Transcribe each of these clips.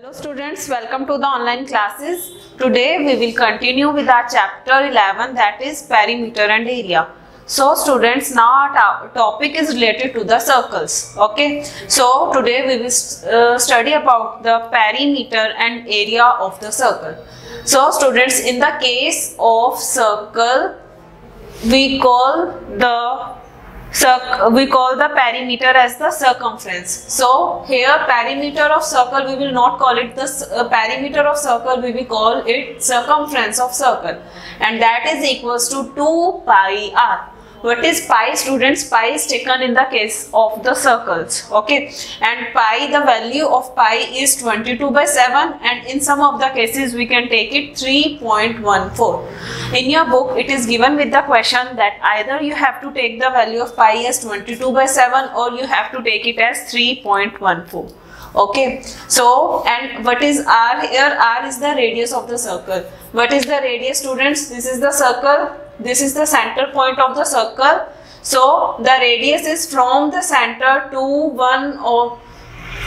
Hello students, welcome to the online classes. Today we will continue with our chapter 11, that is perimeter and area. So students, now our topic is related to the circles. Okay, so today we will study about the perimeter and area of the circle. So students, in the case of circle, we call the perimeter as the circumference. So here perimeter of circle, we will not call it the perimeter of circle, we will call it circumference of circle, and that is equals to 2 pi r. What is pi, students? Pi is taken in the case of the circles, okay, and pi, the value of pi is 22/7, and in some of the cases we can take it 3.14. In your book it is given with the question that either you have to take the value of pi as 22/7 or you have to take it as 3.14. Okay, so and what is r here? R is the radius of the circle. What is the radius, students? This is the circle. This is the center point of the circle. So the radius is from the center to one or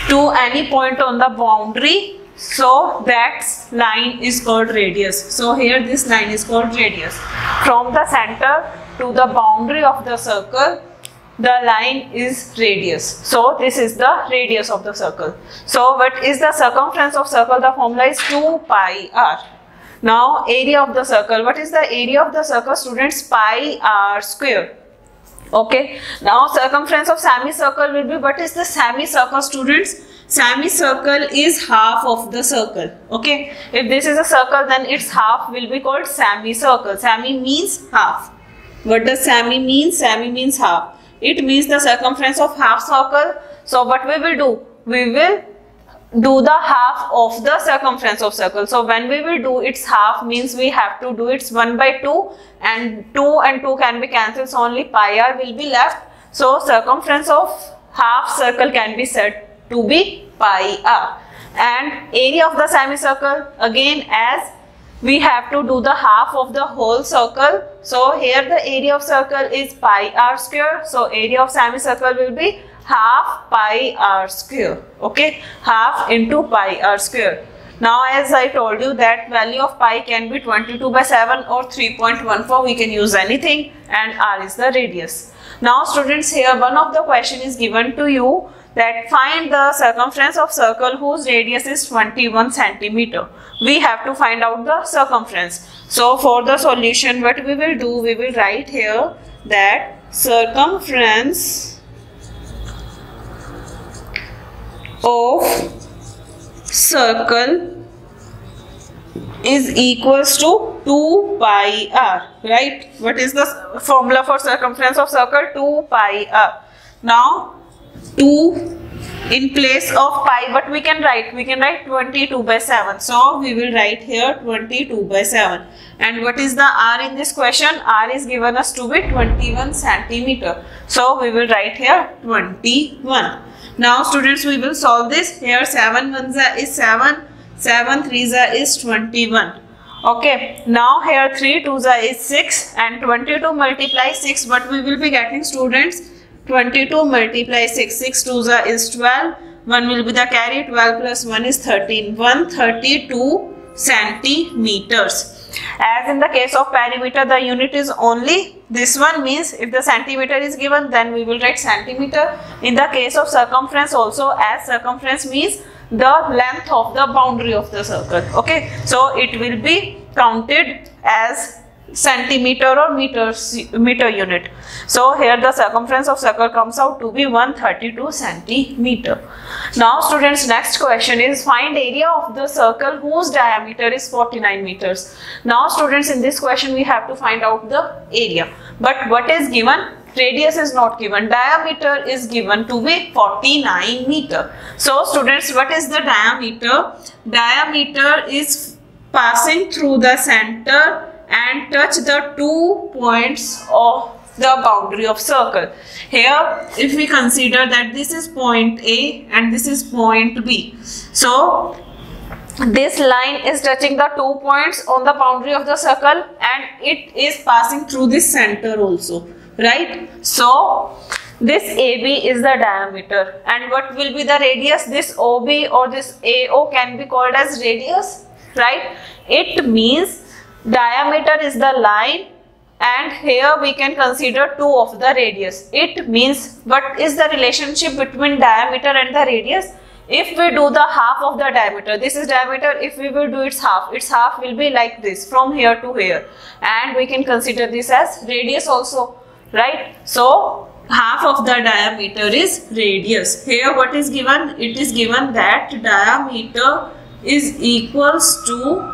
to any point on the boundary. So that line is called radius. So here this line is called radius. From the center to the boundary of the circle, the line is radius. So this is the radius of the circle. So what is the circumference of circle? The formula is 2 pi r. Now area of the circle. What is the area of the circle, students? Pi r square. Okay. Now circumference of semicircle will be, what is the semicircle, students? Semicircle is half of the circle. Okay. If this is a circle, then its half will be called semicircle. Semi means half. What does semi mean? Semi means half. It means the circumference of half circle. So what we will do? We will do the half of the circumference of circle. So when we will do its half, means we have to do its 1/2, and 2 and 2 can be cancelled, so only pi r will be left. So circumference of half circle can be said to be pi r. And area of the semicircle, again, as we have to do the half of the whole circle, so here the area of circle is pi r square. So area of semicircle will be half pi r square. Okay, half into pi r square. Now as I told you that value of pi can be 22/7 or 3.14, we can use anything, and r is the radius. Now students, here one of the question is given to you that find the circumference of circle whose radius is 21 centimeter. We have to find out the circumference. So for the solution, what we will do, we will write here that circumference of circle is equals to 2 pi r, right? What is the formula for circumference of circle? 2 pi r. Now 2 in place of pi, what we can write? We can write 22/7. So we will write here 22/7. And what is the r in this question? R is given us to be 21 centimeter. So we will write here 21. Now students, we will solve this. Here 7 ones is 7, 7 threes is 21. Okay. Now here 3 twos is 6, and 22 multiply 6. What we will be getting, students? 22 multiply 6. 6 twos is 12. 1 will be the carry. 12 plus 1 is 13. 132 centimeters. As in the case of perimeter, the unit is only this one, means if the centimeter is given, then we will write centimeter. In the case of circumference also, as circumference means the length of the boundary of the circle. Okay, so it will be counted as centimeter or meter unit. So here the circumference of circle comes out to be 132 centimeter. Now students, next question is find area of the circle whose diameter is 49 meters. Now students, in this question we have to find out the area, but what is given? Radius is not given. Diameter is given to be 49 meter. So students, what is the diameter? Diameter is passing through the center and touch the 2 points of the boundary of circle. Here if we consider that this is point A and this is point B, so this line is touching the 2 points on the boundary of the circle, and it is passing through this center also, right? So This AB is the diameter, and what will be the radius? This OB or this AO can be called as radius, right? It means diameter is the line, and here we can consider 2 of the radius. It means, what is the relationship between diameter and the radius? If we do the half of the diameter, this is diameter, if we will do its half will be like this, from here to here, and we can consider this as radius also, right? So half of the diameter is radius. Here what is given? It is given that diameter is equals to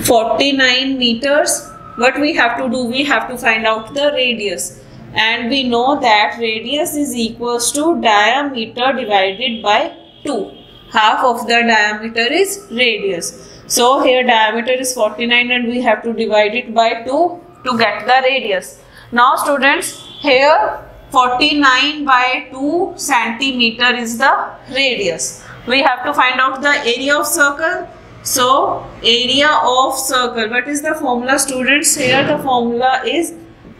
49 meters. What we have to do? We have to find out the radius. And we know that radius is equals to diameter divided by 2. Half of the diameter is radius. So here diameter is 49 and we have to divide it by 2 to get the radius. Now students, here 49 by 2 centimeter is the radius. We have to find out the area of circle. So area of circle, what is the formula students? Here the formula is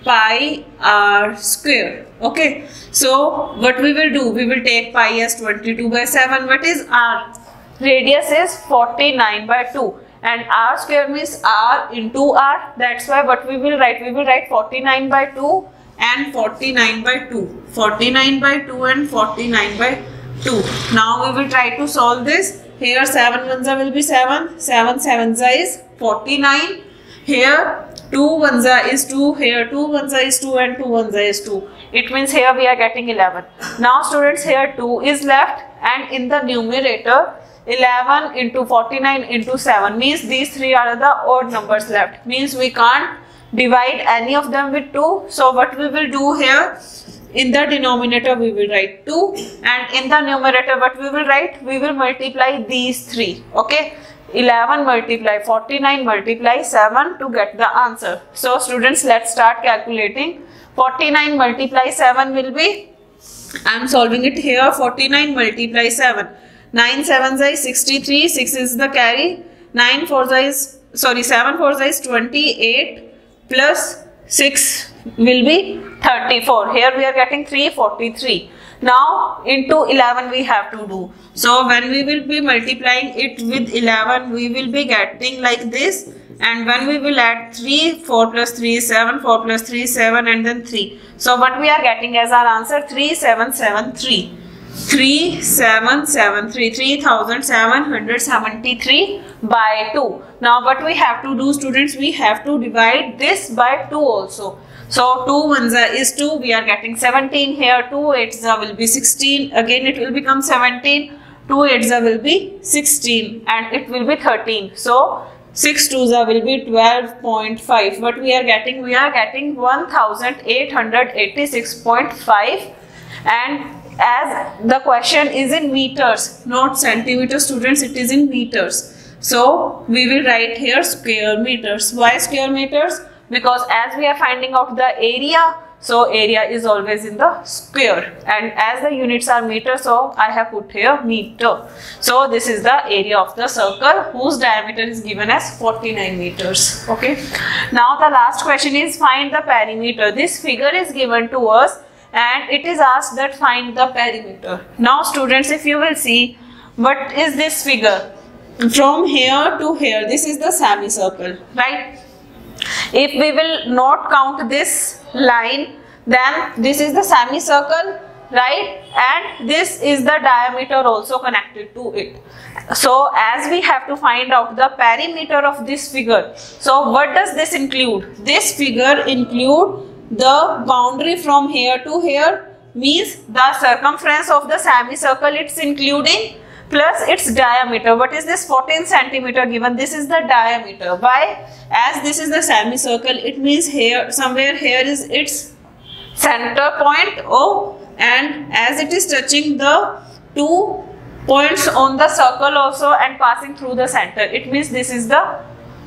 pi r square. Okay, so what we will do? We will take pi as 22 by 7. What is r? Radius is 49 by 2 and r square means r into r. That's why what we will write? We will write 49 by 2 and 49 by 2. 49 by 2 and 49 by 2. Now we will try to solve this. Here 7 ones will be 7. 7 sevens is 49. Here 2 ones is 2, here 2 ones is 2 and 2 ones is 2. It means here we are getting 11. Now students, here 2 is left and in the numerator 11 into 49 into 7 means these 3 are the odd numbers left. Means we can't divide any of them with 2. So what we will do here? In the denominator we will write 2 and in the numerator what we will write? We will multiply these 3. Okay. 11 multiply 49 multiply 7 to get the answer. So students, let's start calculating. 49 multiply 7 will be, I am solving it here, 49 multiply 7. 9 sevens is 63, 6 is the carry, 7 fours is 28 plus 6 will be 34. Here we are getting 343. Now into 11 we have to do. So when we will be multiplying it with 11, we will be getting like this. And when we will add 3, 4 plus 3 is 7, 4 plus 3 is 7 and then 3. So what we are getting as our answer? 3773. 3773. 3773 by 2. Now what we have to do students? We have to divide this by 2 also. So 2 ones is 2, we are getting 17 here, 2 eights will be 16, again it will become 17, 2 eights will be 16 and it will be 13. So 6 twos will be 12.5. What we are getting? We are getting 1886.5 and as the question is in meters, not centimeters students, it is in meters. So we will write here square meters. Why square meters? Because as we are finding out the area, so area is always in the square and as the units are meter, so I have put here meter. So this is the area of the circle whose diameter is given as 49 meters. Okay. Now the last question is find the perimeter. This figure is given to us and it is asked that find the perimeter. Now students, if you will see, what is this figure? From here to here, this is the semicircle, right? If we will not count this line, then this is the semicircle, right? And this is the diameter also connected to it. So as we have to find out the perimeter of this figure, so what does this include? This figure include the boundary from here to here, means the circumference of the semicircle it's including, plus its diameter. What is this? 14 centimeter given. This is the diameter. Why? As this is the semicircle, it means here, somewhere here is its center point O, and as it is touching the 2 points on the circle also and passing through the center, it means this is the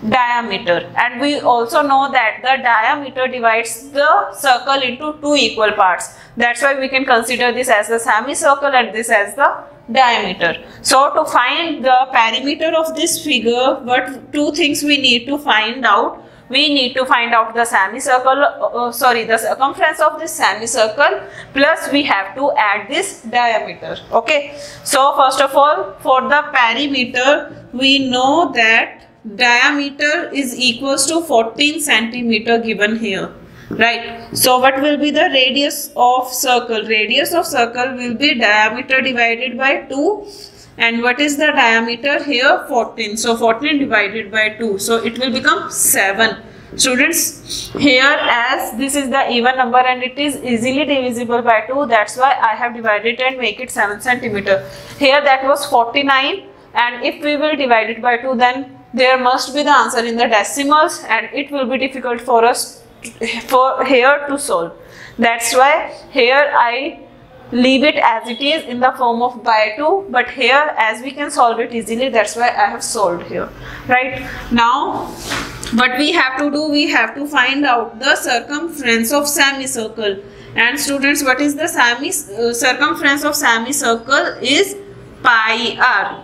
diameter. And we also know that the diameter divides the circle into 2 equal parts. That's why we can consider this as the semicircle and this as the diameter. So to find the perimeter of this figure, what 2 things we need to find out? we need to find out the semicircle, the circumference of this semicircle, plus we have to add this diameter. Okay, so first of all, for the perimeter, we know that diameter is equals to 14 centimeter given here, right? So what will be the radius of circle? Radius of circle will be diameter divided by 2, and what is the diameter here? 14. So 14 divided by 2, so it will become 7. Students, here as this is the even number and it is easily divisible by 2, that's why I have divided and make it 7 centimeter. Here that was 49, and if we will divide it by 2, then there must be the answer in the decimals, and it will be difficult for us here to solve. That's why here I leave it as it is in the form of by 2, but here as we can solve it easily, that's why I have solved here. Right now, what we have to do, we have to find out the circumference of semicircle. And students, what is the circumference of semicircle? Is pi r.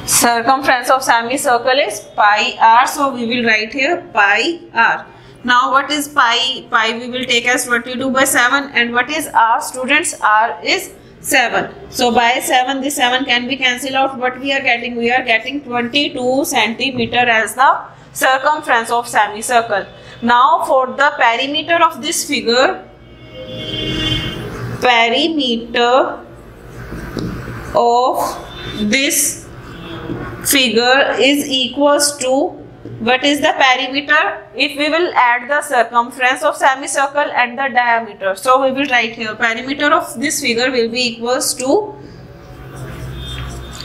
Circumference of semicircle is pi r, so we will write here pi r. Now what is pi? Pi we will take as 22 by 7, and what is r? Students, r is 7. So by 7, this 7 can be cancelled out. What we are getting? We are getting 22 centimeter as the circumference of semicircle. Now for the perimeter of this figure, perimeter of this figure is equals to, what is the perimeter? If we will add the circumference of semicircle and the diameter, so we will write here perimeter of this figure will be equals to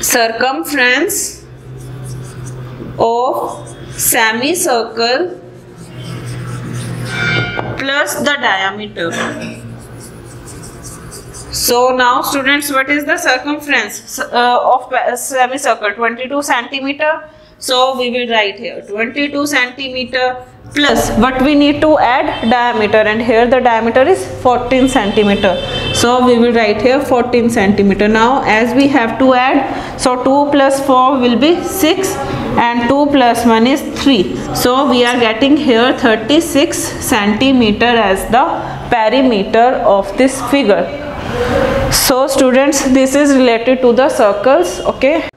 circumference of semicircle plus the diameter. So now students, what is the circumference of semicircle? 22 centimeter. So we will write here 22 centimeter plus what we need to add? Diameter, and here the diameter is 14 centimeter. So we will write here 14 centimeter. Now as we have to add, so 2 plus 4 will be 6 and 2 plus 1 is 3. So we are getting here 36 centimeter as the perimeter of this figure. So students, this is related to the circles. Okay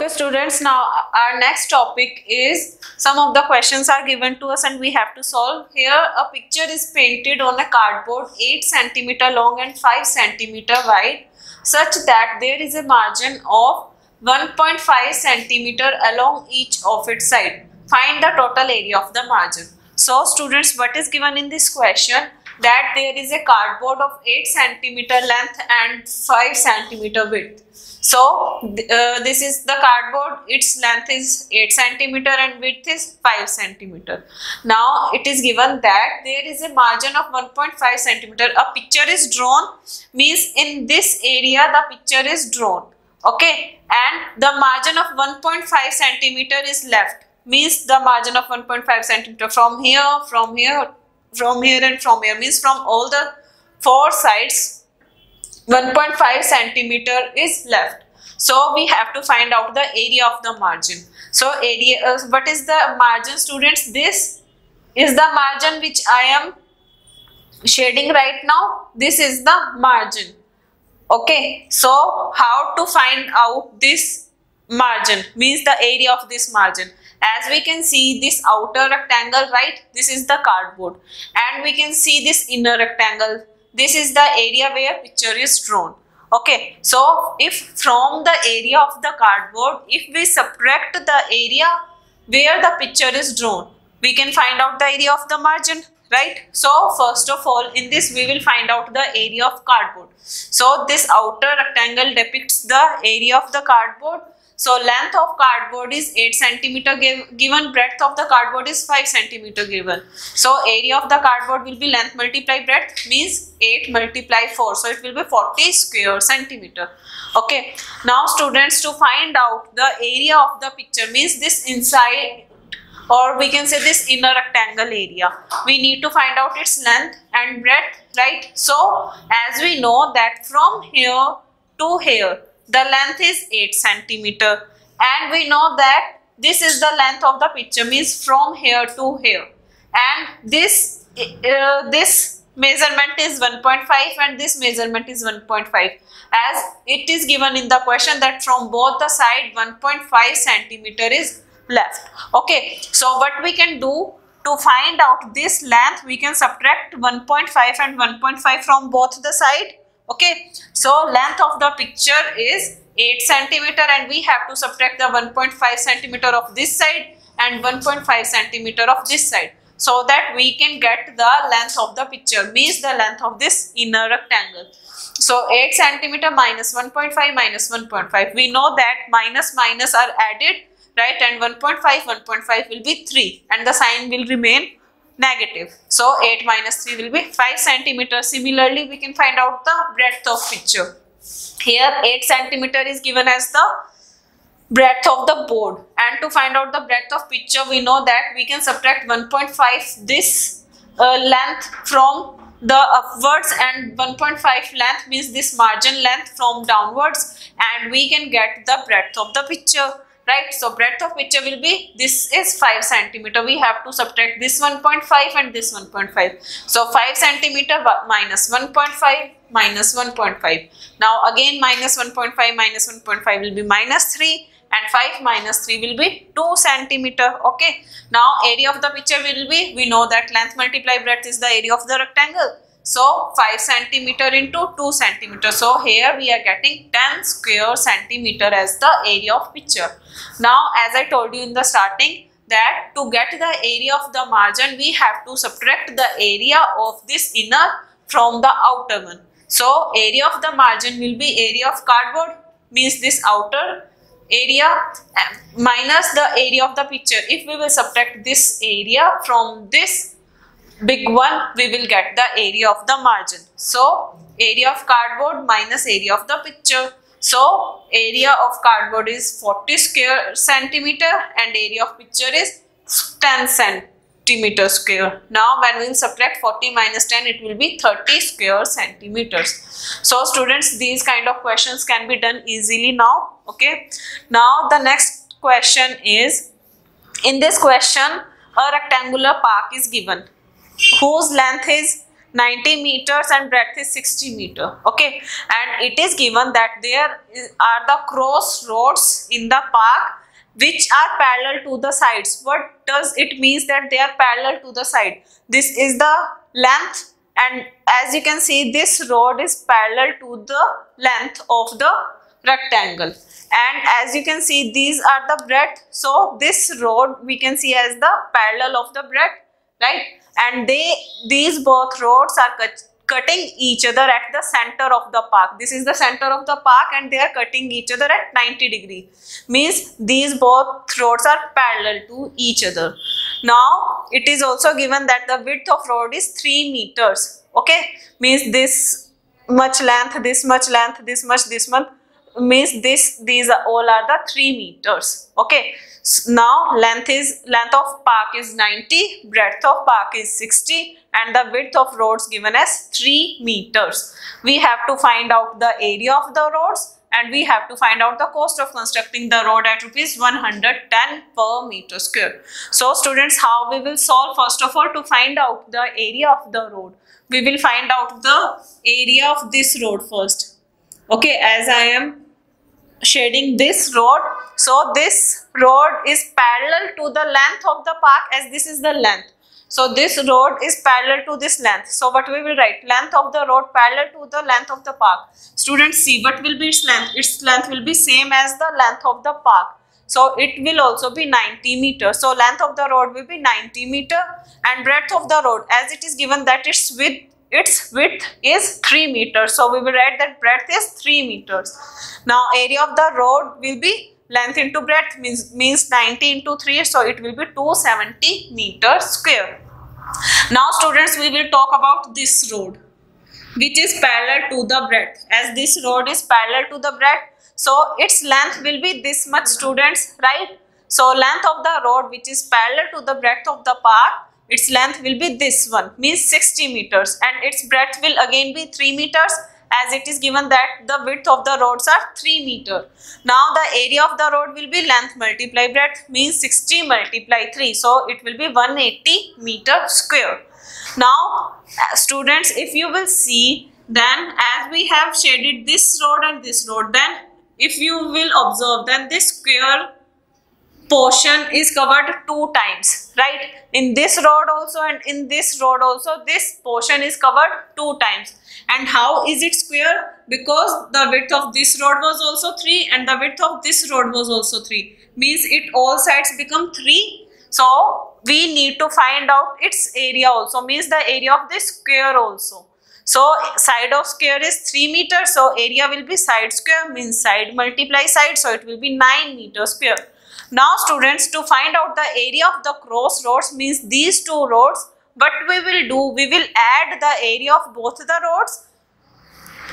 students, now our next topic is some of the questions are given to us and we have to solve. Here a picture is painted on a cardboard 8 centimeter long and 5 centimeter wide, such that there is a margin of 1.5 centimeter along each of its side. Find the total area of the margin. So students, what is given in this question? That there is a cardboard of 8 centimeter length and 5 centimeter width. So this is the cardboard, its length is 8 centimeter and width is 5 centimeter. Now it is given that there is a margin of 1.5 centimeter. A picture is drawn, means in this area the picture is drawn. Okay, and the margin of 1.5 centimeter is left, means the margin of 1.5 centimeter from here, from here, from here and from here, means from all the 4 sides 1.5 centimeter is left. So we have to find out the area of the margin. So area, what is the margin students? This is the margin which I am shading right now. This is the margin. Okay, so how to find out this margin, means the area of this margin? As we can see this outer rectangle, right? This is the cardboard, and we can see this inner rectangle. This is the area where picture is drawn. Okay, so if from the area of the cardboard, if we subtract the area where the picture is drawn, we can find out the area of the margin, right? So first of all, in this we will find out the area of cardboard. So this outer rectangle depicts the area of the cardboard. So length of cardboard is 8 centimeter given, breadth of the cardboard is 5 centimeter given. So area of the cardboard will be length multiply breadth, means 8 multiply 4. So it will be 40 square centimeter. Okay. Now students, to find out the area of the picture, means this inside, or we can say this inner rectangle area, we need to find out its length and breadth, right? So as we know that from here to here, the length is 8 centimeter and we know that this is the length of the picture, means from here to here, and this measurement is 1.5 and this measurement is 1.5, as it is given in the question that from both the side 1.5 centimeter is left. Okay, so what we can do to find out this length, we can subtract 1.5 and 1.5 from both the side. Okay, so length of the picture is 8 centimeter and we have to subtract the 1.5 centimeter of this side and 1.5 centimeter of this side, so that we can get the length of the picture, means the length of this inner rectangle. So 8 centimeter minus 1.5 minus 1.5, we know that minus minus are added, right, and 1.5 will be 3 and the sign will remain negative. So 8 minus 3 will be 5 centimeter. Similarly, we can find out the breadth of picture. Here 8 centimeter is given as the breadth of the board, and to find out the breadth of picture, we know that we can subtract 1.5 this length from the upwards and 1.5 length means this margin length from downwards, and we can get the breadth of the picture, right? So breadth of picture will be, this is 5 centimeter, we have to subtract this 1.5 and this 1.5. So 5 centimeter minus 1.5 minus 1.5. Now again minus 1.5 minus 1.5 will be minus 3. And 5 minus 3 will be 2 centimeter. Okay. Now area of the picture will be, we know that length multiply breadth is the area of the rectangle. So 5 centimeter into 2 centimeter. So here we are getting 10 square centimeter as the area of picture. Now as I told you in the starting, that to get the area of the margin, we have to subtract the area of this inner from the outer one. So area of the margin will be area of cardboard, means this outer area, minus the area of the picture. If we will subtract this area from this big one, we will get the area of the margin. So area of cardboard minus area of the picture. So area of cardboard is 40 square centimeter and area of picture is 10 centimeter square. Now when we will subtract 40 minus 10, it will be 30 square centimeters. So students, these kind of questions can be done easily now. Okay. Now the next question is, in this question a rectangular park is given whose length is 90 meters and breadth is 60 meter. Okay, and it is given that there are the crossroads in the park which are parallel to the sides. What does it means that they are parallel to the side? This is the length, and as you can see, this road is parallel to the length of the rectangle, and as you can see, these are the breadth. So this road we can see as the parallel of the breadth, right? And these both roads are cutting each other at the center of the park. This is the center of the park and they are cutting each other at 90 degrees. Means these both roads are parallel to each other. Now it is also given that the width of road is 3 meters. Okay, means this much length, this much length, this much, means these all are the 3 meters. Okay. Now length of park is 90, breadth of park is 60, and the width of roads given as 3 meters. We have to find out the area of the roads and we have to find out the cost of constructing the road at rupees 110 per meter square. So students, how we will solve? First of all, to find out the area of the road, we will find out the area of this road first. Okay, as I am shading this road, so this road is parallel to the length of the park, as this is the length. So this road is parallel to this length. So what we will write? Length of the road parallel to the length of the park. Students, see what will be its length? Its length will be same as the length of the park. So it will also be 90 meters. So length of the road will be 90 meter, and breadth of the road, as it is given that its width is 3 meters. So we will write that breadth is 3 meters. Now area of the road will be length into breadth, means 90 into 3. So it will be 270 meters square. Now students, we will talk about this road which is parallel to the breadth. As this road is parallel to the breadth, so its length will be this much, students, right? So length of the road which is parallel to the breadth of the park, its length will be this one, means 60 meters, and its breadth will again be 3 meters, as it is given that the width of the roads are 3 meter. Now the area of the road will be length multiply breadth, means 60 multiply 3. So it will be 180 meter square. Now students, if you will see, then as we have shaded this road and this road, then if you will observe, then this square portion is covered 2 times, right? In this road also and in this road also, this portion is covered 2 times. And how is it square? Because the width of this road was also 3 and the width of this road was also 3, means it all sides become 3. So we need to find out its area also, means the area of this square also. So side of square is 3 meters, so area will be side square, means side multiply side, so it will be 9 meters square. Now students, to find out the area of the cross roads, means these 2 roads, what we will do, we will add the area of both the roads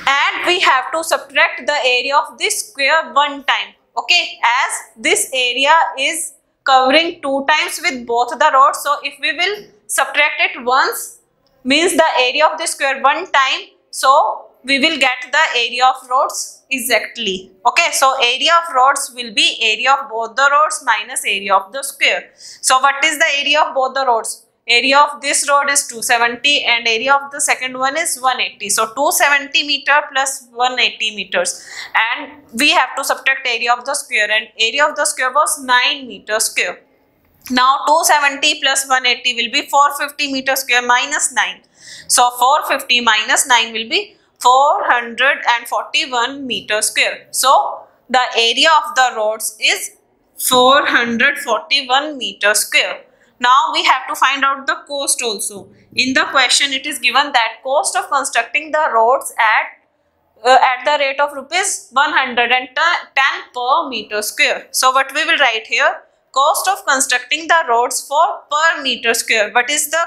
and we have to subtract the area of this square 1 time. Okay, as this area is covering 2 times with both the roads, so if we will subtract it once, means the area of the square 1 time, so we will get the area of roads exactly. Okay, so area of roads will be area of both the roads minus area of the square. So what is the area of both the roads? Area of this road is 270 and area of the second one is 180. So 270 meter plus 180 meters, and we have to subtract area of the square, and area of the square was 9 meters square. Now 270 plus 180 will be 450 meter square minus 9. So 450 minus 9 will be 441 meter square. So the area of the roads is 441 meter square. Now we have to find out the cost also. In the question it is given that cost of constructing the roads at the rate of rupees 110 per meter square. So what we will write here? Cost of constructing the roads for per meter square. What is the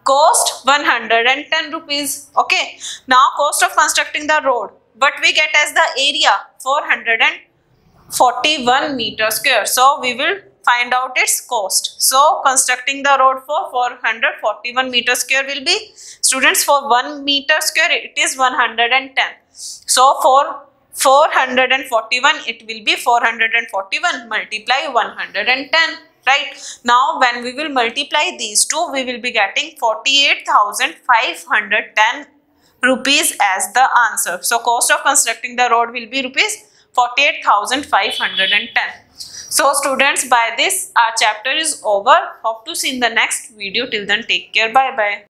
cost? 110 rupees. Okay. Now cost of constructing the road. What we get as the area? 441 meter square. So we will find out its cost. So constructing the road for 441 meter square will be, students, for 1 meter square it is 110. So for 441 it will be 441 multiply 110, right? Now when we will multiply these two, we will be getting 48,510 rupees as the answer. So cost of constructing the road will be rupees 48,510. So students, by this our chapter is over. Hope to see in the next video. Till then, take care. Bye bye.